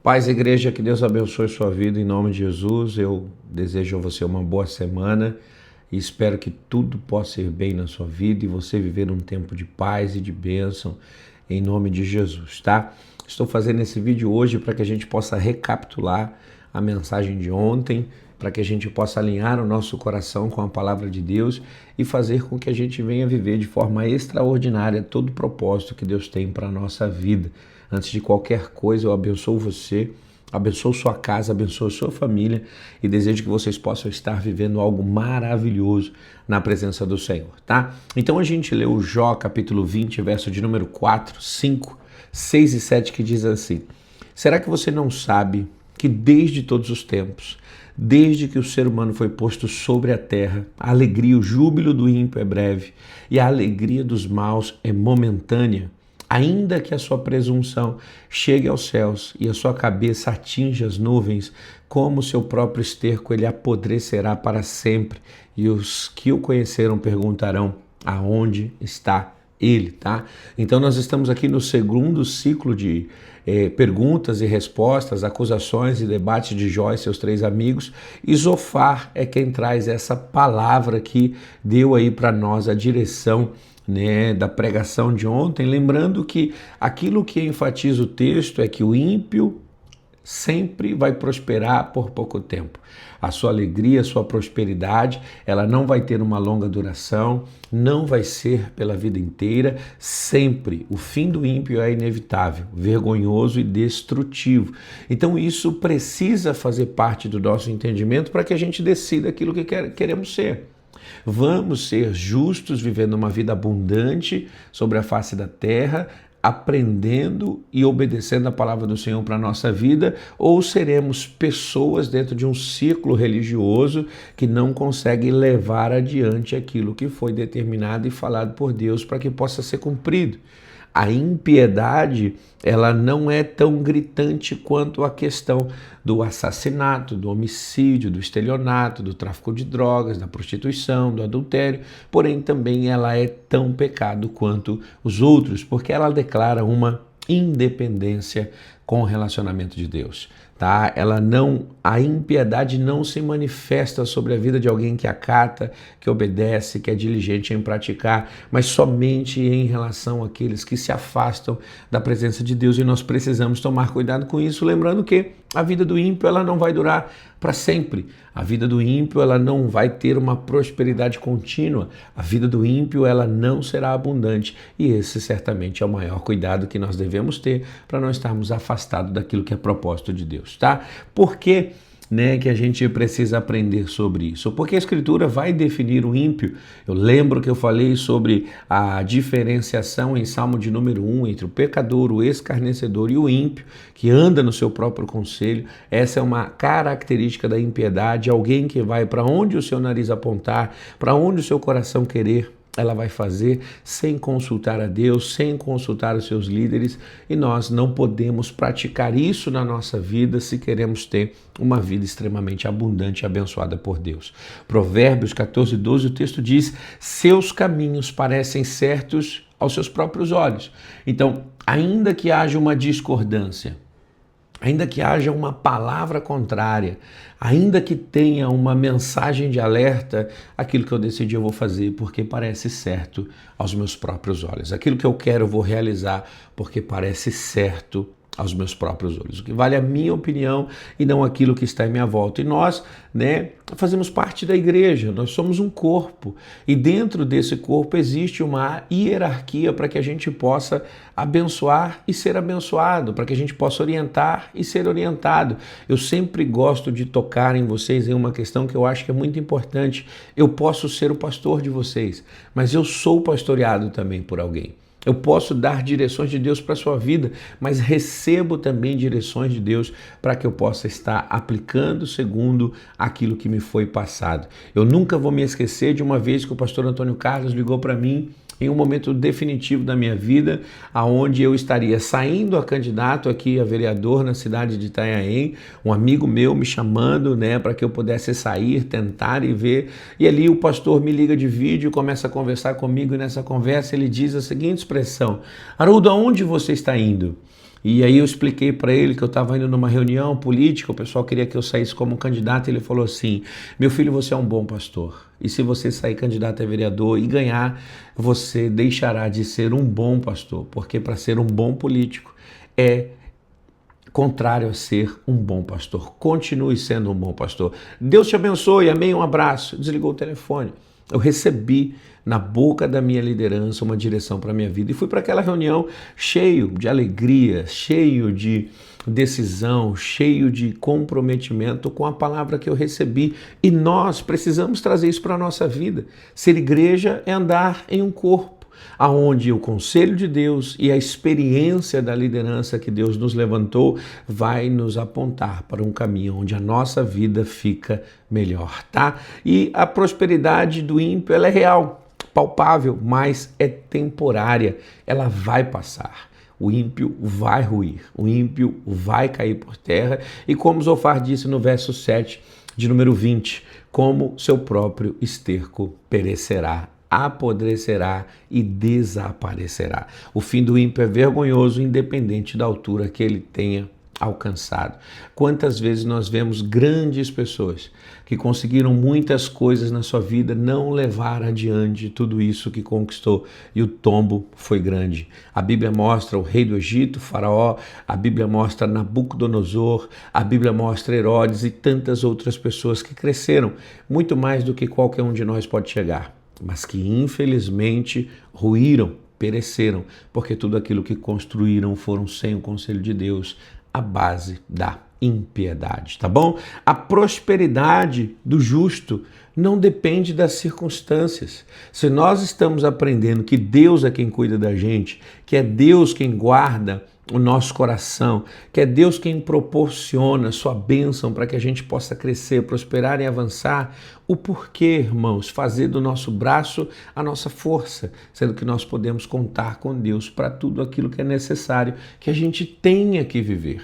Paz, igreja, que Deus abençoe sua vida em nome de Jesus. Eu desejo a você uma boa semana e espero que tudo possa ir bem na sua vida e você viver um tempo de paz e de bênção em nome de Jesus, tá? Estou fazendo esse vídeo hoje para que a gente possa recapitular a mensagem de ontem, para que a gente possa alinhar o nosso coração com a palavra de Deus e fazer com que a gente venha viver de forma extraordinária todo o propósito que Deus tem para a nossa vida. Antes de qualquer coisa, eu abençoo você, abençoo sua casa, abençoo sua família e desejo que vocês possam estar vivendo algo maravilhoso na presença do Senhor, tá? Então a gente leu Jó, capítulo 20, verso de número 4, 5, 6 e 7, que diz assim: será que você não sabe que desde todos os tempos, desde que o ser humano foi posto sobre a terra, a alegria, o júbilo do ímpio é breve e a alegria dos maus é momentânea? Ainda que a sua presunção chegue aos céus e a sua cabeça atinja as nuvens, como o seu próprio esterco, ele apodrecerá para sempre. E os que o conheceram perguntarão: aonde está ele, tá? Então nós estamos aqui no segundo ciclo de perguntas e respostas, acusações e debates de Jó e seus três amigos. E Zofar é quem traz essa palavra que deu aí para nós a direção, né, da pregação de ontem, lembrando que aquilo que enfatiza o texto é que o ímpio sempre vai prosperar por pouco tempo. A sua alegria, a sua prosperidade, ela não vai ter uma longa duração, não vai ser pela vida inteira. Sempre o fim do ímpio é inevitável, vergonhoso e destrutivo. Então isso precisa fazer parte do nosso entendimento para que a gente decida aquilo que queremos ser. Vamos ser justos, vivendo uma vida abundante sobre a face da terra, aprendendo e obedecendo a palavra do Senhor para a nossa vida, ou seremos pessoas dentro de um ciclo religioso que não conseguem levar adiante aquilo que foi determinado e falado por Deus para que possa ser cumprido. A impiedade, ela não é tão gritante quanto a questão do assassinato, do homicídio, do estelionato, do tráfico de drogas, da prostituição, do adultério, porém também ela é tão pecado quanto os outros, porque ela declara uma independência com o relacionamento de Deus, tá? A impiedade não se manifesta sobre a vida de alguém que acata, que obedece, que é diligente em praticar, mas somente em relação àqueles que se afastam da presença de Deus, e nós precisamos tomar cuidado com isso, lembrando que a vida do ímpio ela não vai durar para sempre. A vida do ímpio ela não vai ter uma prosperidade contínua. A vida do ímpio ela não será abundante, e esse certamente é o maior cuidado que nós devemos ter para não estarmos afastados daquilo que é propósito de Deus, tá? Por que que a gente precisa aprender sobre isso? Porque a Escritura vai definir o ímpio. Eu lembro que eu falei sobre a diferenciação em Salmo de número 1 entre o pecador, o escarnecedor e o ímpio, que anda no seu próprio conselho. Essa é uma característica da impiedade, alguém que vai para onde o seu nariz apontar, para onde o seu coração querer, ela vai fazer sem consultar a Deus, sem consultar os seus líderes, e nós não podemos praticar isso na nossa vida se queremos ter uma vida extremamente abundante e abençoada por Deus. Provérbios 14, 12, o texto diz: seus caminhos parecem certos aos seus próprios olhos. Então, ainda que haja uma discordância, ainda que haja uma palavra contrária, ainda que tenha uma mensagem de alerta, aquilo que eu decidi eu vou fazer porque parece certo aos meus próprios olhos. Aquilo que eu quero eu vou realizar porque parece certo aos meus próprios olhos. O que vale é a minha opinião e não aquilo que está em minha volta. E nós, fazemos parte da igreja, nós somos um corpo. E dentro desse corpo existe uma hierarquia para que a gente possa abençoar e ser abençoado, para que a gente possa orientar e ser orientado. Eu sempre gosto de tocar em vocês em uma questão que eu acho que é muito importante. Eu posso ser o pastor de vocês, mas eu sou pastoreado também por alguém. Eu posso dar direções de Deus para a sua vida, mas recebo também direções de Deus para que eu possa estar aplicando segundo aquilo que me foi passado. Eu nunca vou me esquecer de uma vez que o pastor Antônio Carlos ligou para mim em um momento definitivo da minha vida, aonde eu estaria saindo a candidato aqui a vereador na cidade de Itanhaém, um amigo meu me chamando, para que eu pudesse sair, tentar e ver, e ali o pastor me liga de vídeo, começa a conversar comigo, e nessa conversa ele diz a seguinte expressão: Haroldo, aonde você está indo? E aí eu expliquei para ele que eu estava indo numa reunião política, o pessoal queria que eu saísse como candidato, e ele falou assim: meu filho, você é um bom pastor, e se você sair candidato a vereador e ganhar, você deixará de ser um bom pastor, porque para ser um bom político é contrário a ser um bom pastor. Continue sendo um bom pastor. Deus te abençoe, amém, um abraço. Desligou o telefone. Eu recebi na boca da minha liderança uma direção para a minha vida e fui para aquela reunião cheio de alegria, cheio de decisão, cheio de comprometimento com a palavra que eu recebi. E nós precisamos trazer isso para a nossa vida. Ser igreja é andar em um corpo, aonde o conselho de Deus e a experiência da liderança que Deus nos levantou vai nos apontar para um caminho onde a nossa vida fica melhor, tá? E a prosperidade do ímpio, ela é real, palpável, mas é temporária, ela vai passar. O ímpio vai ruir, o ímpio vai cair por terra e como Zofar disse no verso 7 de número 20, como seu próprio esterco perecerá, apodrecerá e desaparecerá. O fim do ímpio é vergonhoso, independente da altura que ele tenha alcançado. Quantas vezes nós vemos grandes pessoas que conseguiram muitas coisas na sua vida, não levaram adiante tudo isso que conquistou e o tombo foi grande. A Bíblia mostra o rei do Egito, Faraó, a Bíblia mostra Nabucodonosor, a Bíblia mostra Herodes e tantas outras pessoas que cresceram muito mais do que qualquer um de nós pode chegar, mas que infelizmente ruíram, pereceram, porque tudo aquilo que construíram foram sem o conselho de Deus, a base da impiedade, tá bom? A prosperidade do justo não depende das circunstâncias. Se nós estamos aprendendo que Deus é quem cuida da gente, que é Deus quem guarda o nosso coração, que é Deus quem proporciona sua bênção para que a gente possa crescer, prosperar e avançar, o porquê, irmãos, fazer do nosso braço a nossa força, sendo que nós podemos contar com Deus para tudo aquilo que é necessário que a gente tenha que viver,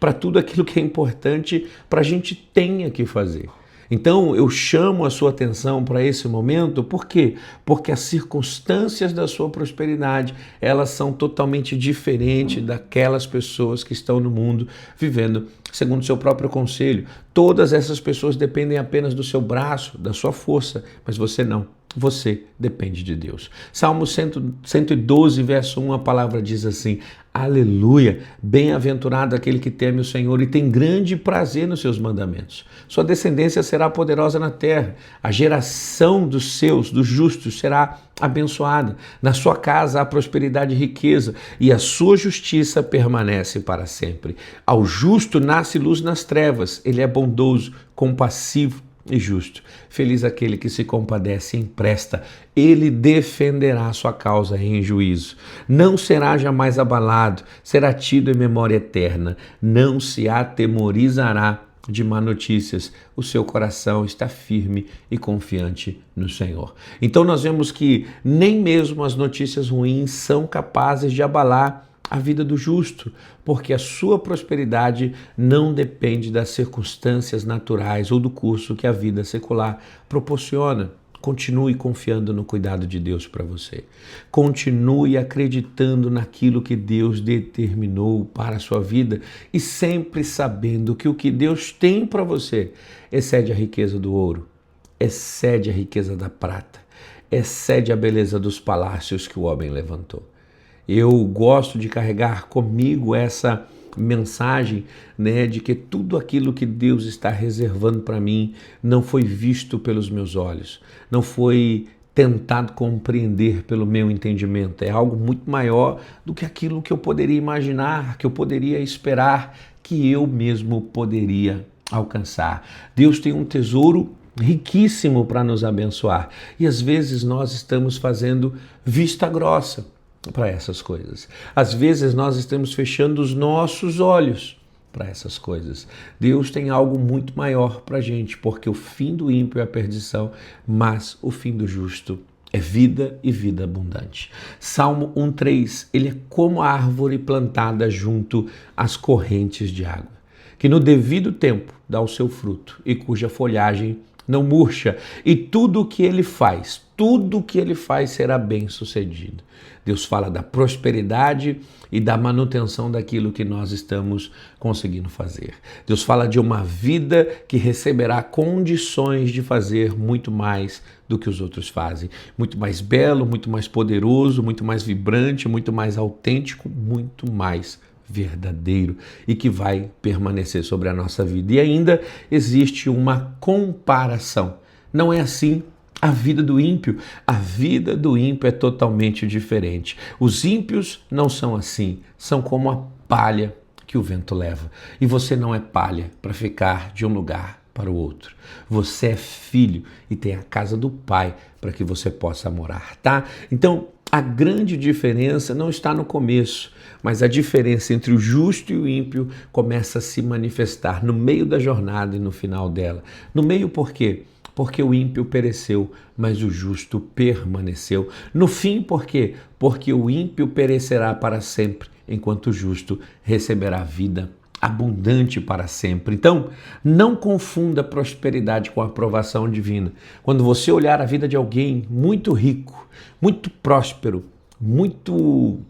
para tudo aquilo que é importante para a gente tenha que fazer. Então eu chamo a sua atenção para esse momento, por quê? Porque as circunstâncias da sua prosperidade, elas são totalmente diferentes daquelas pessoas que estão no mundo vivendo segundo o seu próprio conselho. Todas essas pessoas dependem apenas do seu braço, da sua força, mas você não. Você depende de Deus. Salmo 112, verso 1, a palavra diz assim: aleluia, bem-aventurado aquele que teme o Senhor e tem grande prazer nos seus mandamentos. Sua descendência será poderosa na terra. A geração dos justos, será abençoada. Na sua casa há prosperidade e riqueza, e a sua justiça permanece para sempre. Ao justo nasce luz nas trevas. Ele é bondoso, compassivo e justo. Feliz aquele que se compadece e empresta. Ele defenderá a sua causa em juízo. Não será jamais abalado, será tido em memória eterna. Não se atemorizará de má notícias. O seu coração está firme e confiante no Senhor. Então nós vemos que nem mesmo as notícias ruins são capazes de abalar a vida do justo, porque a sua prosperidade não depende das circunstâncias naturais ou do curso que a vida secular proporciona. Continue confiando no cuidado de Deus para você. Continue acreditando naquilo que Deus determinou para a sua vida e sempre sabendo que o que Deus tem para você excede a riqueza do ouro, excede a riqueza da prata, excede a beleza dos palácios que o homem levantou. Eu gosto de carregar comigo essa mensagem, de que tudo aquilo que Deus está reservando para mim não foi visto pelos meus olhos, não foi tentado compreender pelo meu entendimento. É algo muito maior do que aquilo que eu poderia imaginar, que eu poderia esperar, que eu mesmo poderia alcançar. Deus tem um tesouro riquíssimo para nos abençoar e às vezes nós estamos fazendo vista grossa para essas coisas. Às vezes nós estamos fechando os nossos olhos para essas coisas. Deus tem algo muito maior para a gente, porque o fim do ímpio é a perdição, mas o fim do justo é vida e vida abundante. Salmo 1:3, ele é como a árvore plantada junto às correntes de água, que no devido tempo dá o seu fruto e cuja folhagem não murcha, e tudo o que ele faz será bem sucedido. Deus fala da prosperidade e da manutenção daquilo que nós estamos conseguindo fazer. Deus fala de uma vida que receberá condições de fazer muito mais do que os outros fazem. Muito mais belo, muito mais poderoso, muito mais vibrante, muito mais autêntico, muito mais verdadeiro e que vai permanecer sobre a nossa vida. E ainda existe uma comparação. Não é assim a vida do ímpio. A vida do ímpio é totalmente diferente. Os ímpios não são assim, são como a palha que o vento leva. E você não é palha para ficar de um lugar para o outro. Você é filho e tem a casa do Pai para que você possa morar, tá? Então, a grande diferença não está no começo, mas a diferença entre o justo e o ímpio começa a se manifestar no meio da jornada e no final dela. No meio por quê? Porque o ímpio pereceu, mas o justo permaneceu. No fim, por quê? Porque o ímpio perecerá para sempre, enquanto o justo receberá vida abundante para sempre. Então, não confunda prosperidade com aprovação divina. Quando você olhar a vida de alguém muito rico, muito próspero, muito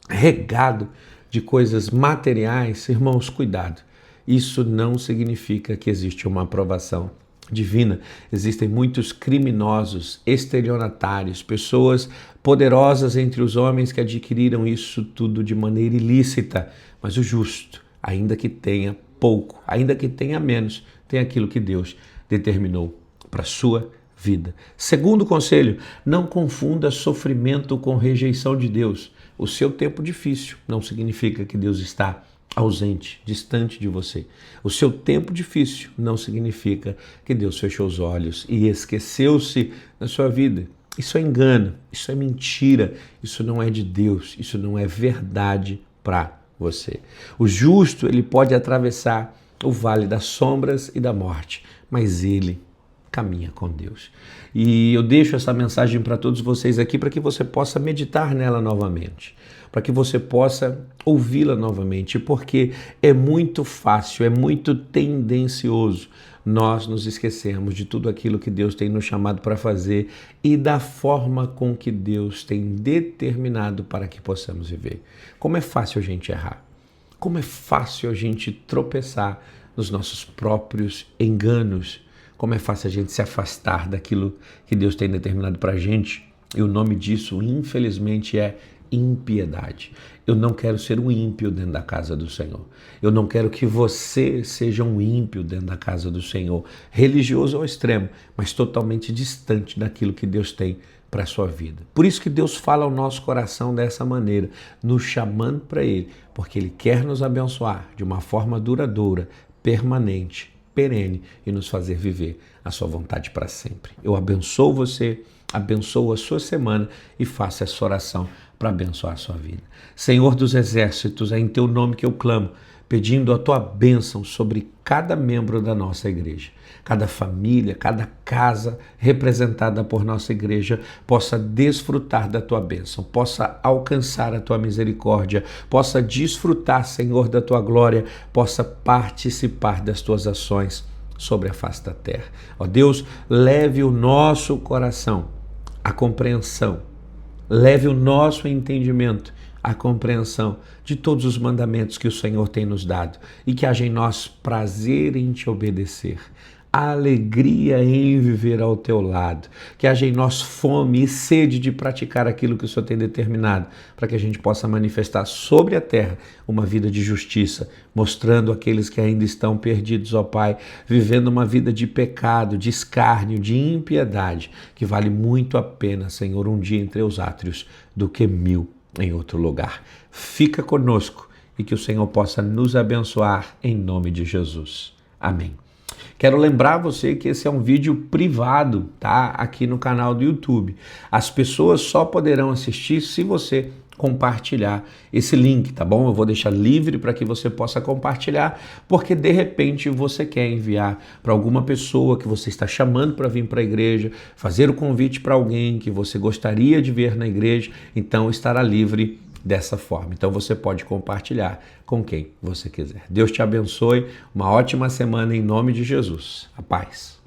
regado de coisas materiais, irmãos, cuidado. Isso não significa que existe uma aprovação divina. Existem muitos criminosos, estelionatários, pessoas poderosas entre os homens que adquiriram isso tudo de maneira ilícita. Mas o justo, ainda que tenha pouco, ainda que tenha menos, tem aquilo que Deus determinou para a sua vida. Segundo conselho, não confunda sofrimento com rejeição de Deus. O seu tempo difícil não significa que Deus está ausente, distante de você. O seu tempo difícil não significa que Deus fechou os olhos e esqueceu-se da sua vida. Isso é engano, isso é mentira, isso não é de Deus, isso não é verdade para você. O justo, ele pode atravessar o vale das sombras e da morte, mas ele caminha com Deus. E eu deixo essa mensagem para todos vocês aqui para que você possa meditar nela novamente, para que você possa ouvi-la novamente, porque é muito fácil, é muito tendencioso nós nos esquecermos de tudo aquilo que Deus tem nos chamado para fazer e da forma com que Deus tem determinado para que possamos viver. Como é fácil a gente errar, como é fácil a gente tropeçar nos nossos próprios enganos, como é fácil a gente se afastar daquilo que Deus tem determinado para a gente. E o nome disso, infelizmente, é impiedade. Eu não quero ser um ímpio dentro da casa do Senhor. Eu não quero que você seja um ímpio dentro da casa do Senhor. Religioso ao extremo, mas totalmente distante daquilo que Deus tem para a sua vida. Por isso que Deus fala ao nosso coração dessa maneira, nos chamando para Ele, porque Ele quer nos abençoar de uma forma duradoura, permanente, perene e nos fazer viver a sua vontade para sempre. Eu abençoo você, abençoo a sua semana e faça essa oração para abençoar a sua vida. Senhor dos exércitos, é em teu nome que eu clamo, pedindo a tua bênção sobre cada membro da nossa igreja. Cada família, cada casa representada por nossa igreja possa desfrutar da tua bênção, possa alcançar a tua misericórdia, possa desfrutar, Senhor, da tua glória, possa participar das tuas ações sobre a face da terra. Ó Deus, leve o nosso coração à compreensão, leve o nosso entendimento à compreensão de todos os mandamentos que o Senhor tem nos dado e que haja em nós prazer em te obedecer, alegria em viver ao teu lado, que haja em nós fome e sede de praticar aquilo que o Senhor tem determinado, para que a gente possa manifestar sobre a terra uma vida de justiça, mostrando aqueles que ainda estão perdidos, ó Pai, vivendo uma vida de pecado, de escárnio, de impiedade, que vale muito a pena, Senhor, um dia entre os átrios do que 1000 em outro lugar. Fica conosco e que o Senhor possa nos abençoar em nome de Jesus. Amém. Quero lembrar você que esse é um vídeo privado, tá? Aqui no canal do YouTube. As pessoas só poderão assistir se você compartilhar esse link, tá bom? Eu vou deixar livre para que você possa compartilhar, porque de repente você quer enviar para alguma pessoa que você está chamando para vir para a igreja, fazer o convite para alguém que você gostaria de ver na igreja, então estará livre dessa forma. Então você pode compartilhar com quem você quiser. Deus te abençoe, uma ótima semana em nome de Jesus. A paz.